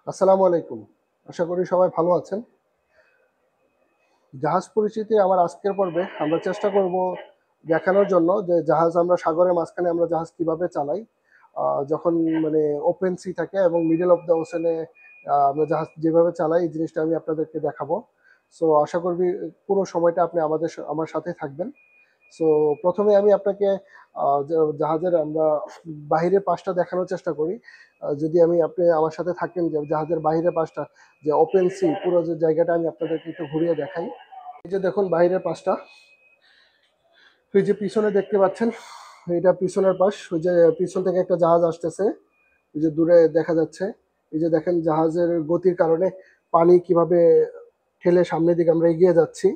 আসসালামু আলাইকুম। আশা করি সবাই ভালো আছেন। জাহাজ পরিচিতি আমার আজকের পর্বে আমরা চেষ্টা করব দেখানোর জন্য যে জাহাজ আমরা সাগরের মাঝখানে আমরা জাহাজ কিভাবে চালাই। যখন মানে ওপেন সি থাকে এবং মিডল অফ দ্য ওশেনে আমরা জাহাজ যেভাবে চালাই এই জিনিসটা আমি আপনাদেরকে দেখাবো। সো আশা করি পুরো সময়টা আপনি আমার সাথে থাকবেন। সো প্রথমে আমি আপনাকে জাহাজের আমরা বাহিরের পাশটা দেখানোর চেষ্টা করি। যদি আপনি আমার সাথে থাকেন যে জাহাজের বাহিরের পাশটা যে ওপেন সি পুরো যে জায়গাটা আমি আপনাদেরকে একটু ঘুরিয়ে দেখাই। এই যে দেখুন বাইরের পাশটা, ওই যে পিছনে দেখতে পাচ্ছেন, এটা পিছনের পাশ। ওই যে পিছন থেকে একটা জাহাজ আসতেছে, ওই যে দূরে দেখা যাচ্ছে। এই যে দেখেন জাহাজের গতির কারণে পানি কিভাবে ঠেলে সামনের দিকে আমরা এগিয়ে যাচ্ছি।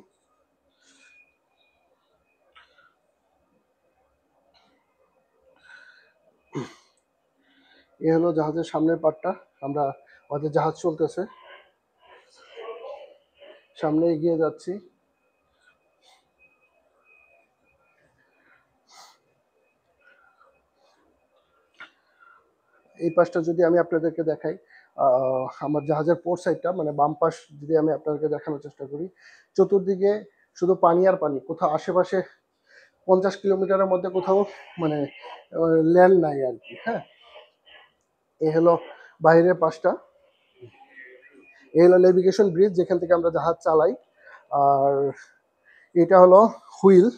এ হলো জাহাজের সামনের পাটটা। আমরা আমাদের জাহাজ চলতেছে, সামনে এগিয়ে যাচ্ছি। এই পাশটা যদি আমি আপনাদেরকে দেখাই, আমার জাহাজের পোর্ট সাইডটা মানে বাম পাশ যদি আমি আপনাদেরকে দেখানোর চেষ্টা করি, চতুর্দিকে শুধু পানি আর পানি। কোথাও আশেপাশে 50 কিলোমিটারের মধ্যে কোথাও মানে ল্যান্ড নাই আর কি। হ্যাঁ, এ হলো বাইরের পাশটা। এ হলো নেভিগেশন ব্রিজ, যেখান থেকে আমরা জাহাজ চালাই। আর এটা হলো হুইল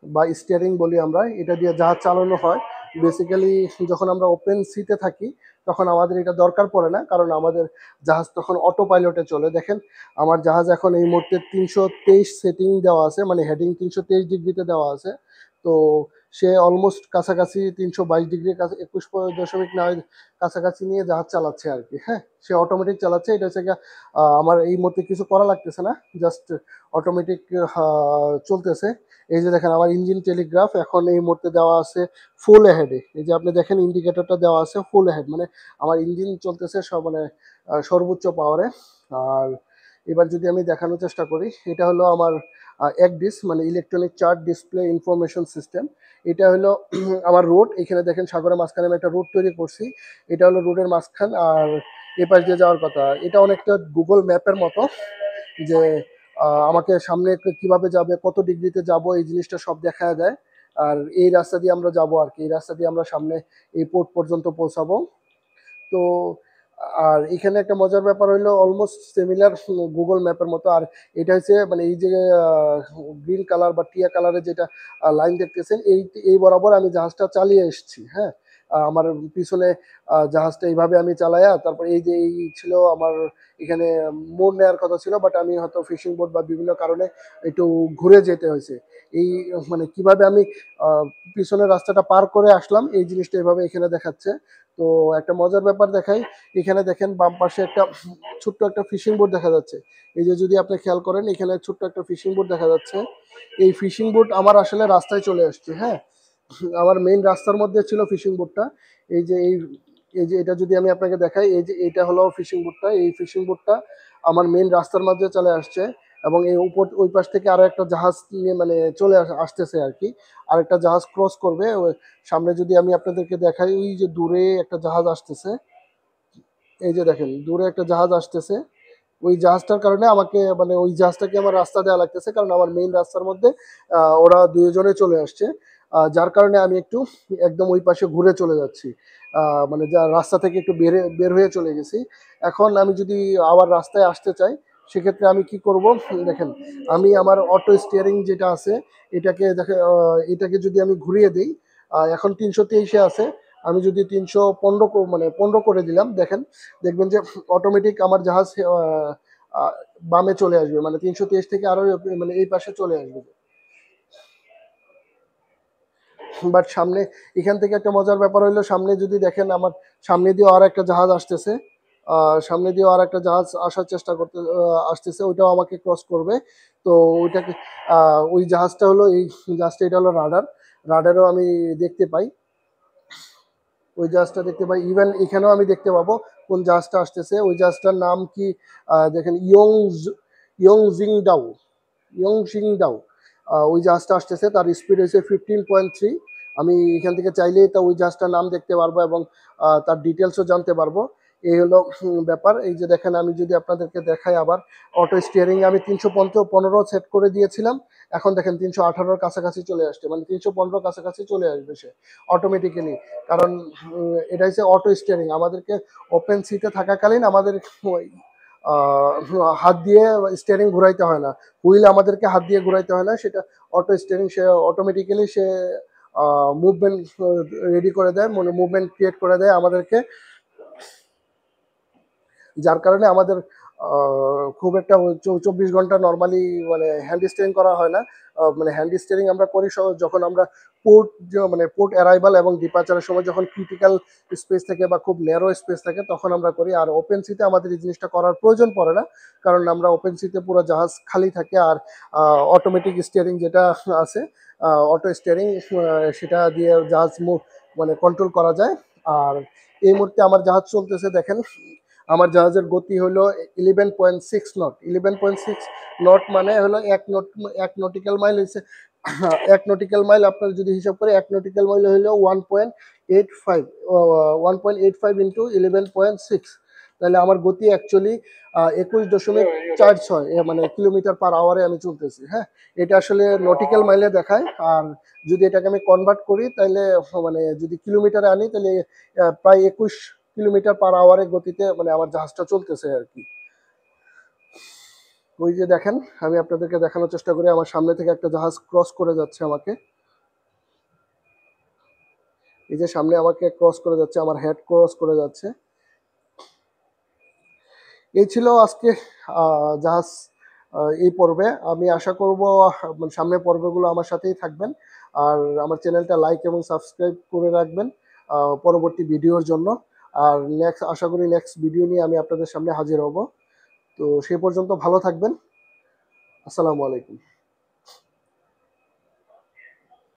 বা স্টিয়ারিং বলি আমরা, এটা দিয়ে জাহাজ চালানো হয়। বেসিক্যালি যখন আমরা ওপেন সিতে থাকি তখন আমাদের এটা দরকার পড়ে না, কারণ আমাদের জাহাজ তখন অটো পাইলটে চলে। দেখেন আমার জাহাজ এখন এই মুহূর্তে 323 সেটিং দেওয়া আছে, মানে হেডিং 323 ডিগ্রিতে দেওয়া আছে। তো সে অলমোস্ট কাছাকাছি 322 ডিগ্রির কাছে 21.9 কাছাকাছি নিয়ে জাহাজ চালাচ্ছে আর কি। হ্যাঁ, সে অটোমেটিক চালাচ্ছে। এটা হচ্ছে আমার এই মুহূর্তে কিছু করা লাগতেছে না, জাস্ট অটোমেটিক চলতেছে। এই যে দেখেন আমার ইঞ্জিন টেলিগ্রাফ এখন এই মুহূর্তে দেওয়া আছে ফুল হেডে। এই যে আপনি দেখেন ইন্ডিকেটরটা দেওয়া আছে ফুল হেড, মানে আমার ইঞ্জিন চলতেছে সব মানে সর্বোচ্চ পাওয়ারে। আর এবার যদি আমি দেখানোর চেষ্টা করি, এটা হলো আমার একডিস মানে electronic chart display information system. এটা হলো আমার রোড। এখানে দেখেন সাগরের মাঝখানে আমি একটা রোড তৈরি করছি। এটা হলো রোডের মাঝখান। আর এপাশ দিয়ে যাওয়ার কথা, এটা অনেকটা গুগল ম্যাপের মতো, যে আমাকে সামনে কিভাবে যাবে, কত ডিগ্রিতে যাব, এই জিনিসটা সব দেখা যায়। আর এই রাস্তা দিয়ে আমরা যাব আর কি, এই রাস্তা দিয়ে আমরা সামনে এই পোর্ট পর্যন্ত পৌঁছাবো। তো আর এখানে একটা মজার ব্যাপার হইলো অলমোস্ট সিমিলার গুগল ম্যাপের মতো। আর এটা হচ্ছে মানে এই যে গ্রিন কালার বা টিয়া কালারের যেটা লাইন দেখতেছেন, এই এই বরাবর আমি জাহাজটা চালিয়ে এসেছি। হ্যাঁ, আমার পিছনে জাহাজটা এইভাবে আমি চালায়া, তারপর এই যে এই ছিল আমার এখানে মোড় নেওয়ার কথা ছিল, বাট আমি হয়তো ফিশিং বোট বা বিভিন্ন কারণে একটু ঘুরে যেতে হয়েছে। এই মানে কিভাবে আমি আহ, পিছনের রাস্তাটা পার করে আসলাম এই জিনিসটা এভাবে এখানে দেখাচ্ছে। তো একটা মজার ব্যাপার দেখাই, এখানে দেখেন বাম পাশে একটা ছোট্ট একটা ফিশিং বোট দেখা যাচ্ছে। এই যে যদি আপনি খেয়াল করেন, এখানে ছোট্ট একটা ফিশিং বোট দেখা যাচ্ছে। এই ফিশিং বোট আমার আসলে রাস্তায় চলে আসছে। হ্যাঁ, আমার মেইন রাস্তার মধ্যে ছিল ফিশিং বোটটা। এই যে এই যে এটা যদি আমি আপনাকে দেখাই, এই যে এটা হলো ফিশিং বোটটা। এই ফিশিং বোটটা আমার মেইন রাস্তার মধ্যে চলে আসছে, এবং এই উপর ওই পাশ থেকে আরো একটা জাহাজ নিয়ে মানে আসতেছে আর কি। আরেকটা জাহাজ ক্রস করবে সামনে। যদি আমি আপনাদেরকে দেখাই, ওই যে দূরে একটা জাহাজ আসতেছে, এই যে দেখেন দূরে একটা জাহাজ আসতেছে। ওই জাহাজটার কারণে আমাকে মানে ওই জাহাজটাকে আমার রাস্তা দেওয়া লাগতেছে, কারণ আমার মেইন রাস্তার মধ্যে ওরা দুজনে চলে আসছে। যার কারণে আমি একটু একদম ওই পাশে ঘুরে চলে যাচ্ছি। মানে যা রাস্তা থেকে একটু বের হয়ে চলে গেছি। এখন আমি যদি আবার রাস্তায় আসতে চাই, সেক্ষেত্রে আমি কি করব? দেখেন আমি আমার অটো স্টিয়ারিং যেটা আছে, এটাকে যদি আমি ঘুরিয়ে দিই, এখন 323-এ আছে। আমি যদি 315 মানে 15 করে দিলাম, দেখবেন যে অটোমেটিক আমার জাহাজ আহ, বামে চলে আসবে, মানে 323 থেকে আরো মানে এই পাশে চলে আসবে। বাট সামনে এখান থেকে একটা মজার ব্যাপার হইলো, সামনে যদি দেখেন আমার সামনে দিয়ে আর একটা জাহাজ আসতেছে। সামনে দিয়ে আর একটা জাহাজ আসার চেষ্টা করতে আসতেছে, ওইটাও আমাকে ক্রস করবে। তো ওইটাকে ওই জাহাজটা হলো এই জাহাজটা, এটা হলো রাডার। রাডারও আমি দেখতে পাই, ওই জাহাজটা দেখতে পাই। ইভেন এখানেও আমি দেখতে পাবো কোন জাহাজটা আসতেছে। ওই জাহাজটার নাম কি, দেখেন ইয়ং জিং ডাউ, ইয়ং সিং ডাউ। ওই জাহাজটা আসতেছে, তার স্পিড হচ্ছে 15.3। আমি এখান থেকে চাইলেই তা ওই জাহাজটার নাম দেখতে পারবো এবং তার ডিটেলসও জানতে পারবো। এই হলো ব্যাপার। এই যে দেখেন, আমি যদি আপনাদেরকে দেখাই আবার, অটো স্টিয়ারিং আমি 315 সেট করে দিয়েছিলাম, এখন দেখেন 318-র কাছাকাছি চলে আসছে, মানে 315 কাছাকাছি চলে আসবে সে অটোমেটিক্যালি। কারণ এটা হচ্ছে অটো স্টিয়ারিং, আমাদেরকে ওপেন সিটে থাকাকালীন আমাদের হাত দিয়ে স্টিয়ারিং ঘুরাইতে হয় না, হুইল আমাদেরকে হাত দিয়ে ঘুরাইতে হয় না, সেটা অটো স্টিয়ারিং সে অটোমেটিক্যালি সে মুভমেন্ট রেডি করে দেয়, মানে মুভমেন্ট ক্রিয়েট করে দেয় আমাদেরকে, যার কারণে আমাদের খুব একটা 24 ঘন্টা নর্মালি মানে হ্যান্ড স্টিয়ারিং করা হয় না। মানে হ্যান্ড স্টিয়ারিং আমরা করি যখন আমরা পোর্ট, মানে পোর্ট অ্যারাইভাল এবং ডিপার্চারের সময় যখন ক্রিটিক্যাল স্পেস থাকে বা খুব ন্যারো স্পেস থাকে তখন আমরা করি। আর ওপেন সিতে আমাদের এই জিনিসটা করার প্রয়োজন পড়ে না, কারণ আমরা ওপেন সিতে পুরো জাহাজ খালি থাকে, আর অটোমেটিক স্টিয়ারিং যেটা আছে, অটো স্টিয়ারিং, সেটা দিয়ে জাহাজ মানে কন্ট্রোল করা যায়। আর এই মুহূর্তে আমার জাহাজ চলতেছে, দেখেন আমার জাহাজের গতি হলো 11.6 নট। 11.6 নট মানে হলো 1 নট, 1 নটিক্যাল মাইল হচ্ছে 1 নটিক্যাল মাইল। আপনার যদি হিসাব করে 1 নটিক্যাল মাইল হলো 1.85, 1.85 ইন্টু 11.6, তাহলে আমার গতি অ্যাকচুয়ালি 21.46, মানে কিলোমিটার পার আওয়ারে আমি চলতেছি। হ্যাঁ, এটা আসলে নটিক্যাল মাইলে দেখায়, আর যদি এটাকে আমি কনভার্ট করি তাহলে মানে যদি কিলোমিটারে আনি তাহলে প্রায় 21 কিলোমিটার পার আওয়ারের গতিতে মানে আমার জাহাজটা চলতেছে আর কি। ওই যে দেখেন, আমি আপনাদেরকে দেখানোর চেষ্টা করি, আমার সামনে থেকে একটা জাহাজ ক্রস করে যাচ্ছে আমাকে, এই যে সামনে আমাকে ক্রস করে যাচ্ছে, আমার হেড ক্রস করে যাচ্ছে। এই ছিল আজকে জাহাজ এই পর্বে। আমি আশা করব মানে সামনের পর্বগুলো আমার সাথেই থাকবেন, আর আমার চ্যানেলটা লাইক এবং সাবস্ক্রাইব করে রাখবেন পরবর্তী ভিডিওর জন্য। আর আশা করি নেক্সট ভিডিও নিয়ে আমি আপনাদের সামনে হাজির হব। তো সেই পর্যন্ত ভালো থাকবেন। আসসালামু আলাইকুম।